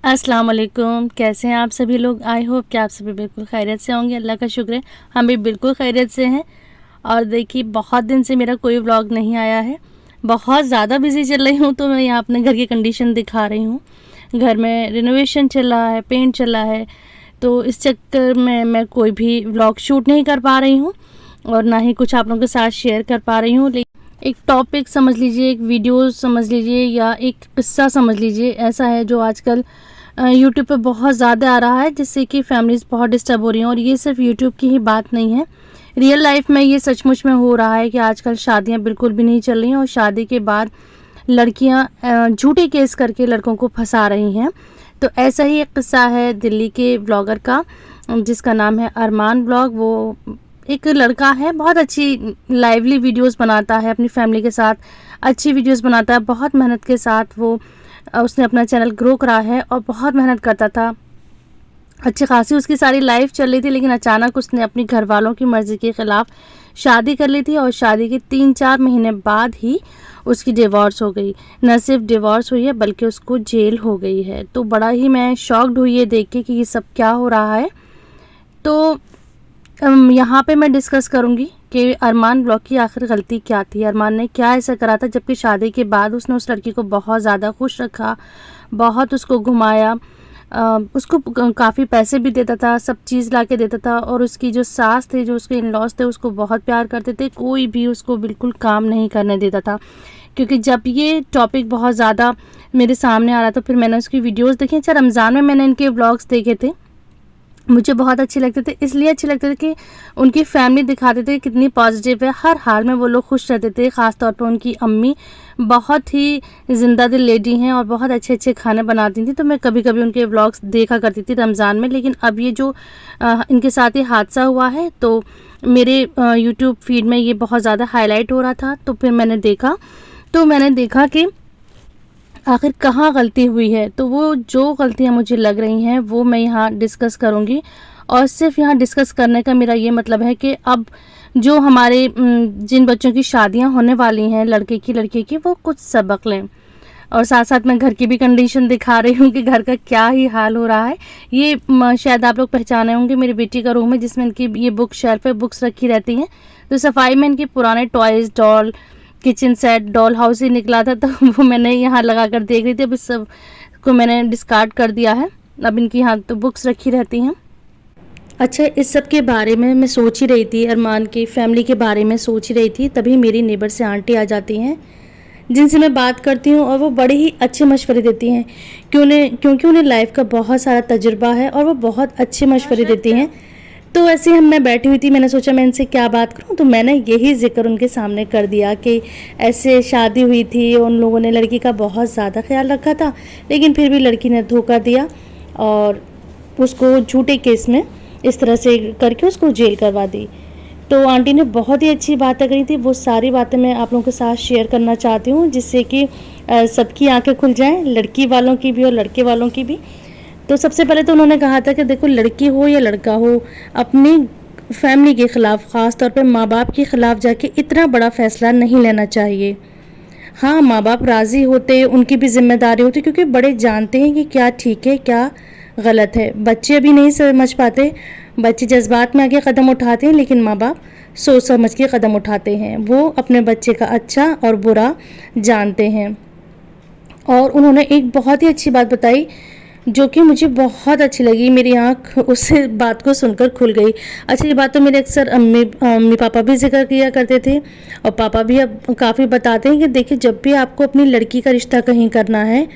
अस्सलाम वालेकुम। कैसे हैं आप सभी लोग? आई होप कि आप सभी बिल्कुल खैरियत से होंगे। अल्लाह का शुक्र है हम भी बिल्कुल खैरियत से हैं। और देखिए बहुत दिन से मेरा कोई व्लॉग नहीं आया है, बहुत ज़्यादा बिज़ी चल रही हूँ। तो मैं यहाँ अपने घर की कंडीशन दिखा रही हूँ। घर में रिनोवेशन चल रहा है, पेंट चल रहा है, तो इस चक्कर में मैं कोई भी व्लॉग शूट नहीं कर पा रही हूँ और ना ही कुछ आप लोगों के साथ शेयर कर पा रही हूँ। एक टॉपिक समझ लीजिए, एक वीडियो समझ लीजिए या एक किस्सा समझ लीजिए, ऐसा है जो आजकल यूट्यूब पे बहुत ज़्यादा आ रहा है, जिससे कि फैमिलीज़ बहुत डिस्टर्ब हो रही हैं। और ये सिर्फ यूट्यूब की ही बात नहीं है, रियल लाइफ में ये सचमुच में हो रहा है कि आजकल शादियां बिल्कुल भी नहीं चल रही हैं और शादी के बाद लड़कियां झूठे केस करके लड़कों को फंसा रही हैं। तो ऐसा ही एक किस्सा है दिल्ली के ब्लॉगर का, जिसका नाम है अरमान ब्लॉग। वो एक लड़का है, बहुत अच्छी लाइवली वीडियोस बनाता है, अपनी फैमिली के साथ अच्छी वीडियोस बनाता है, बहुत मेहनत के साथ वो उसने अपना चैनल ग्रो करा है और बहुत मेहनत करता था। अच्छी खासी उसकी सारी लाइफ चल रही थी, लेकिन अचानक उसने अपनी घर वालों की मर्ज़ी के ख़िलाफ़ शादी कर ली थी और शादी के 3-4 महीने बाद ही उसकी डिवोर्स हो गई। न सिर्फ डिवोर्स हुई है बल्कि उसको जेल हो गई है। तो बड़ा ही मैं शॉक्ड हुई ये देख के कि ये सब क्या हो रहा है। तो यहाँ पे मैं डिस्कस करूँगी कि अरमान ब्लॉग की आखिर गलती क्या थी, अरमान ने क्या ऐसा करा था, जबकि शादी के बाद उसने उस लड़की को बहुत ज़्यादा खुश रखा, बहुत उसको घुमाया, उसको काफ़ी पैसे भी देता था, सब चीज़ ला के देता था। और उसकी जो सास थे, जो उसके इन-लॉज़ थे, उसको बहुत प्यार करते थे, कोई भी उसको बिल्कुल काम नहीं करने देता था। क्योंकि जब ये टॉपिक बहुत ज़्यादा मेरे सामने आ रहा था, फिर मैंने उसकी वीडियोज़ देखी। अच्छा, रमज़ान में मैंने इनके व्लॉग्स देखे थे, मुझे बहुत अच्छे लगते थे। इसलिए अच्छे लगते थे कि उनकी फैमिली दिखाते थे कितनी पॉजिटिव है, हर हाल में वो लोग खुश रहते थे। ख़ास तौर पे उनकी अम्मी बहुत ही ज़िंदा दिल लेडी हैं और बहुत अच्छे अच्छे खाने बनाती थी। तो मैं कभी कभी उनके व्लॉग्स देखा करती थी रमज़ान में। लेकिन अब ये जो इनके साथ ये हादसा हुआ है, तो मेरे यूट्यूब फीड में ये बहुत ज़्यादा हाईलाइट हो रहा था। तो फिर मैंने देखा कि आखिर कहाँ गलती हुई है। तो वो जो गलतियाँ मुझे लग रही हैं वो मैं यहाँ डिस्कस करूँगी। और सिर्फ यहाँ डिस्कस करने का मेरा ये मतलब है कि अब जो हमारे जिन बच्चों की शादियाँ होने वाली हैं, लड़के की लड़की की, वो कुछ सबक लें। और साथ साथ मैं घर की भी कंडीशन दिखा रही हूँ कि घर का क्या ही हाल हो रहा है। ये शायद आप लोग पहचाने होंगे, मेरी बेटी का रूम है जिसमें इनकी ये बुक शेल्फ है, बुक्स रखी रहती हैं। तो सफाई में इनके पुराने toys, doll, kitchen set, doll house ही निकला था, तो वो मैंने यहाँ लगा कर देख रही थी। अब इस सब को मैंने डिस्कार्ड कर दिया है, अब इनकी यहाँ तो बुक्स रखी रहती हैं। अच्छा, इस सब के बारे में मैं सोच ही रही थी, अरमान की फैमिली के बारे में सोच ही रही थी, तभी मेरी नेबर से आंटी आ जाती हैं, जिनसे मैं बात करती हूँ और वो बड़े ही अच्छे मशवरे देती हैं क्योंकि उन्हें लाइफ का बहुत सारा तजुर्बा है और वो बहुत अच्छे मशवरे देती हैं। तो ऐसे ही मैं बैठी हुई थी, मैंने सोचा मैं इनसे क्या बात करूं, तो मैंने यही ज़िक्र उनके सामने कर दिया कि ऐसे शादी हुई थी, उन लोगों ने लड़की का बहुत ज़्यादा ख्याल रखा था, लेकिन फिर भी लड़की ने धोखा दिया और उसको झूठे केस में इस तरह से करके उसको जेल करवा दी। तो आंटी ने बहुत ही अच्छी बातें कही थी, वो सारी बातें मैं आप लोगों के साथ शेयर करना चाहती हूँ, जिससे कि सबकी आंखें खुल जाएं, लड़की वालों की भी और लड़के वालों की भी। तो सबसे पहले तो उन्होंने कहा था कि देखो, लड़की हो या लड़का हो, अपनी फैमिली के ख़िलाफ़, ख़ास तौर पे माँ बाप के ख़िलाफ़ जाके इतना बड़ा फ़ैसला नहीं लेना चाहिए। हाँ, माँ बाप राज़ी होते, उनकी भी ज़िम्मेदारी होती, क्योंकि बड़े जानते हैं कि क्या ठीक है क्या गलत है। बच्चे अभी नहीं समझ पाते, बच्चे जज्बात में आके क़दम उठाते हैं, लेकिन माँ बाप सोच समझ के क़दम उठाते हैं। वो अपने बच्चे का अच्छा और बुरा जानते हैं। और उन्होंने एक बहुत ही अच्छी बात बताई जो कि मुझे बहुत अच्छी लगी, मेरी आँख उस बात को सुनकर खुल गई। अच्छा, ये बात तो मेरे अक्सर अम्मी पापा भी जिक्र किया करते थे और पापा भी अब काफ़ी बताते हैं कि देखिए, जब भी आपको अपनी लड़की का रिश्ता कहीं करना है,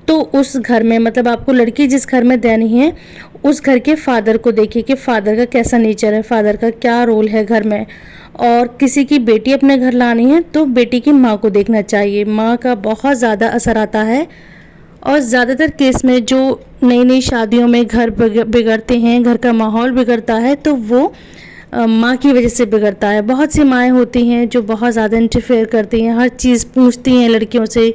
तो उस घर में, मतलब आपको लड़की जिस घर में देनी है, उस घर के फादर को देखिए कि फादर का कैसा नेचर है, फादर का क्या रोल है घर में। और किसी की बेटी अपने घर लानी है तो बेटी की माँ को देखना चाहिए, माँ का बहुत ज़्यादा असर आता है। और ज़्यादातर केस में जो नई नई शादियों में घर बिगड़ते हैं, घर का माहौल बिगड़ता है, तो वो माँ की वजह से बिगड़ता है। बहुत सी माएँ होती हैं जो बहुत ज़्यादा इंटरफेयर करती हैं, हर चीज़ पूछती हैं लड़कियों से।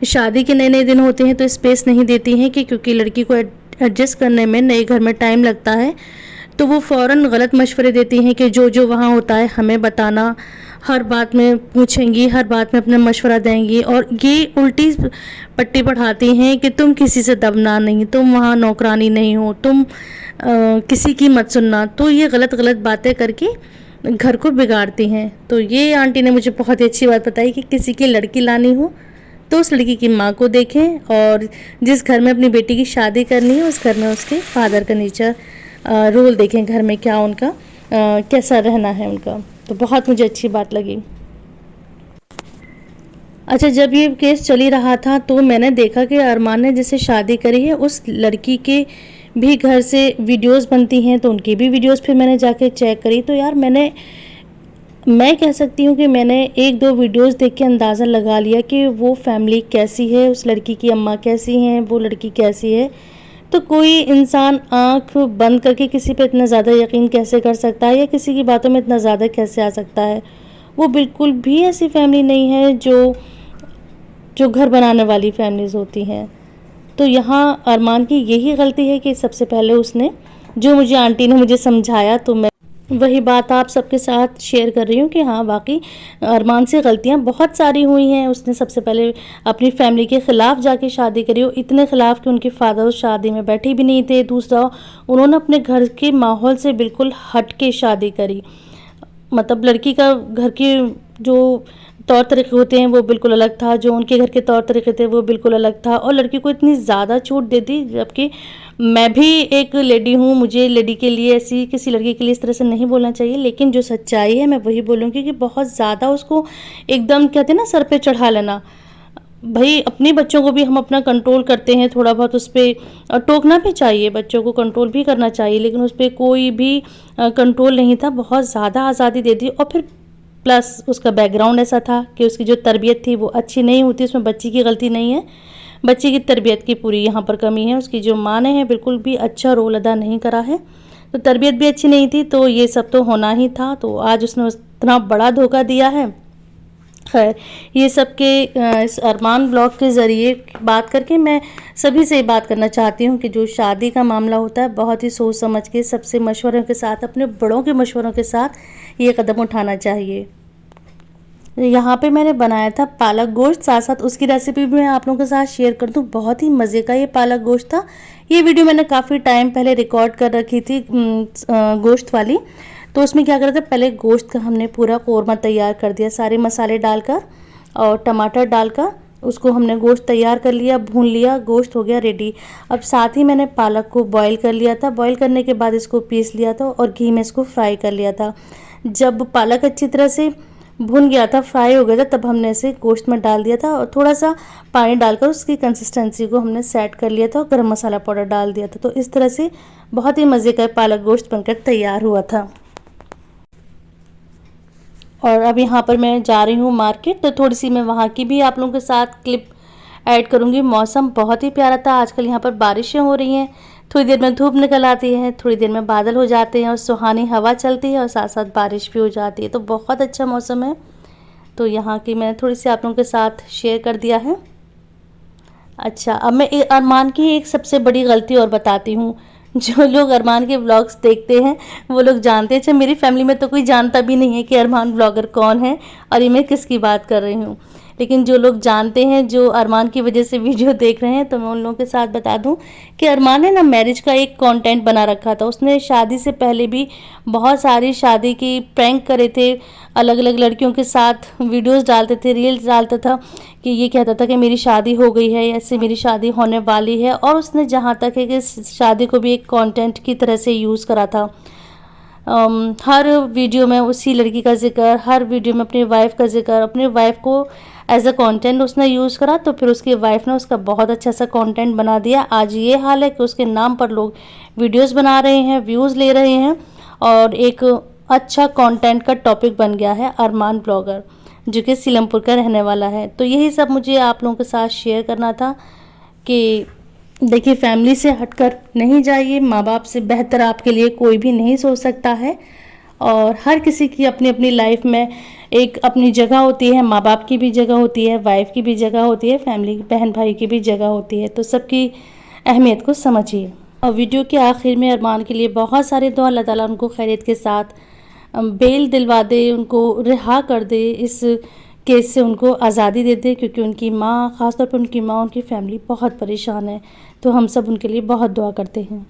शादी के नए नए दिन होते हैं तो स्पेस नहीं देती हैं, कि क्योंकि लड़की को एडजस्ट करने में नए घर में टाइम लगता है, तो वो फ़ौरन गलत मशवरे देती हैं कि जो जो वहाँ होता है हमें बताना, हर बात में पूछेंगी, हर बात में अपना मशवरा देंगी और ये उल्टी पट्टी पढ़ाती हैं कि तुम किसी से दबना नहीं, तुम वहाँ नौकरानी नहीं हो, तुम किसी की मत सुनना। तो ये गलत गलत बातें करके घर को बिगाड़ती हैं। तो ये आंटी ने मुझे बहुत ही अच्छी बात बताई कि किसी की लड़की लानी हो तो उस लड़की की माँ को देखें, और जिस घर में अपनी बेटी की शादी करनी है उस घर में उसके फादर का नेचर रोल देखें, घर में क्या उनका कैसा रहना है उनका। तो बहुत मुझे अच्छी बात लगी। अच्छा, जब ये केस चल ही रहा था तो मैंने देखा कि अरमान ने जिससे शादी करी है उस लड़की के भी घर से वीडियोस बनती हैं, तो उनकी भी वीडियोस फिर मैंने जाके चेक करी। तो यार मैं कह सकती हूँ कि मैंने एक दो वीडियोस देख के अंदाज़ा लगा लिया कि वो फैमिली कैसी है, उस लड़की की अम्मा कैसी हैं, वो लड़की कैसी है। तो कोई इंसान आँख बंद करके किसी पे इतना ज़्यादा यकीन कैसे कर सकता है, या किसी की बातों में इतना ज़्यादा कैसे आ सकता है। वो बिल्कुल भी ऐसी फैमिली नहीं है जो घर बनाने वाली फैमिलीज़ होती हैं। तो यहाँ अरमान की यही गलती है कि सबसे पहले उसने, जो मुझे आंटी ने मुझे समझाया, तो मैं वही बात आप सबके साथ शेयर कर रही हूँ कि हाँ वाकई अरमान से गलतियाँ बहुत सारी हुई हैं। उसने सबसे पहले अपनी फैमिली के ख़िलाफ़ जाके शादी करी, और इतने ख़िलाफ़ कि उनके फादर उस शादी में बैठे भी नहीं थे। दूसरा, उन्होंने अपने घर के माहौल से बिल्कुल हट के शादी करी। मतलब लड़की का घर के जो तौर तरीके होते हैं वो बिल्कुल अलग था, जो उनके घर के तौर तरीके थे वो बिल्कुल अलग था, और लड़की को इतनी ज़्यादा छूट दे दी। जबकि मैं भी एक लेडी हूँ, मुझे लेडी के लिए ऐसी किसी लड़की के लिए इस तरह से नहीं बोलना चाहिए, लेकिन जो सच्चाई है मैं वही बोलूँगी कि बहुत ज़्यादा उसको एकदम कहते हैं ना सर पे चढ़ा लेना। भाई अपने बच्चों को भी हम अपना कंट्रोल करते हैं थोड़ा बहुत, उस पर टोकना भी चाहिए, बच्चों को कंट्रोल भी करना चाहिए, लेकिन उस पर कोई भी कंट्रोल नहीं था। बहुत ज़्यादा आज़ादी दे दी, और फिर प्लस उसका बैकग्राउंड ऐसा था कि उसकी जो तरबियत थी वो अच्छी नहीं होती। उसमें बच्ची की गलती नहीं है, बच्ची की तरबियत की पूरी यहाँ पर कमी है। उसकी जो माँ ने है बिल्कुल भी अच्छा रोल अदा नहीं करा है, तो तरबियत भी अच्छी नहीं थी, तो ये सब तो होना ही था। तो आज उसने इतना बड़ा धोखा दिया है। खैर, ये सब के इस अरमान ब्लॉग के ज़रिए बात करके मैं सभी से बात करना चाहती हूँ कि जो शादी का मामला होता है बहुत ही सोच समझ के, सबसे मशवरों के साथ, अपने बड़ों के मशवरों के साथ ये कदम उठाना चाहिए। यहाँ पे मैंने बनाया था पालक गोश्त, साथ साथ उसकी रेसिपी भी मैं आप लोगों के साथ शेयर कर दूँ। बहुत ही मज़े का ये पालक गोश्त था। ये वीडियो मैंने काफ़ी टाइम पहले रिकॉर्ड कर रखी थी गोश्त वाली। तो उसमें क्या करा था, पहले गोश्त का हमने पूरा कोरमा तैयार कर दिया, सारे मसाले डालकर और टमाटर डालकर उसको हमने गोश्त तैयार कर लिया, भून लिया, गोश्त हो गया रेडी। अब साथ ही मैंने पालक को बॉईल कर लिया था, बॉईल करने के बाद इसको पीस लिया था और घी में इसको फ्राई कर लिया था। जब पालक अच्छी तरह से भुन गया था, फ्राई हो गया था, तब हमने इसे गोश्त में डाल दिया था और थोड़ा सा पानी डालकर उसकी कंसिस्टेंसी को हमने सेट कर लिया था और गरम मसाला पाउडर डाल दिया था। तो इस तरह से बहुत ही मज़े का पालक गोश्त बनकर तैयार हुआ था। और अब यहाँ पर मैं जा रही हूँ मार्केट, तो थोड़ी सी मैं वहाँ की भी आप लोगों के साथ क्लिप ऐड करूँगी। मौसम बहुत ही प्यारा था। आजकल यहाँ पर बारिशें हो रही हैं, थोड़ी देर में धूप निकल आती है, थोड़ी देर में बादल हो जाते हैं और सुहानी हवा चलती है और साथ साथ बारिश भी हो जाती है। तो बहुत अच्छा मौसम है। तो यहाँ की मैंने थोड़ी सी आप लोगों के साथ शेयर कर दिया है। अच्छा, अब मैं अरमान की एक सबसे बड़ी गलती और बताती हूँ। जो लोग अरमान के व्लॉग्स देखते हैं वो लोग जानते हैं। अच्छा, मेरी फैमिली में तो कोई जानता भी नहीं है कि अरमान ब्लॉगर कौन है और ये मैं किसकी बात कर रही हूँ, लेकिन जो लोग जानते हैं, जो अरमान की वजह से वीडियो देख रहे हैं, तो मैं उन लोगों के साथ बता दूं कि अरमान ने ना मैरिज का एक कंटेंट बना रखा था। उसने शादी से पहले भी बहुत सारी शादी की प्रैंक करे थे, अलग अलग लड़कियों के साथ वीडियोस डालते थे, रील्स डालता था कि ये कहता था कि मेरी शादी हो गई है, ऐसे मेरी शादी होने वाली है। और उसने जहाँ तक है कि शादी को भी एक कंटेंट की तरह से यूज़ करा था। हर वीडियो में उसी लड़की का जिक्र, हर वीडियो में अपनी वाइफ का जिक्र, अपनी वाइफ को एज अ कंटेंट उसने यूज़ करा। तो फिर उसकी वाइफ ने उसका बहुत अच्छा सा कंटेंट बना दिया। आज ये हाल है कि उसके नाम पर लोग वीडियोस बना रहे हैं, व्यूज़ ले रहे हैं, और एक अच्छा कंटेंट का टॉपिक बन गया है अरमान ब्लॉगर, जो कि सीलमपुर का रहने वाला है। तो यही सब मुझे आप लोगों के साथ शेयर करना था कि देखिए, फैमिली से हटकर नहीं जाइए। माँ बाप से बेहतर आपके लिए कोई भी नहीं सोच सकता है, और हर किसी की अपनी अपनी लाइफ में एक अपनी जगह होती है। माँ बाप की भी जगह होती है, वाइफ की भी जगह होती है, फैमिली बहन भाई की भी जगह होती है। तो सबकी अहमियत को समझिए। और वीडियो के आखिर में अरमान के लिए बहुत सारे दुआ, अल्लाह ताला उनको खैरियत के साथ बेल दिलवा दे, उनको रिहा कर दे, इस केस से उनको आज़ादी दे दे, क्योंकि उनकी माँ, ख़ास तौर पे उनकी माँ, उनकी फैमिली बहुत परेशान है। तो हम सब उनके लिए बहुत दुआ करते हैं।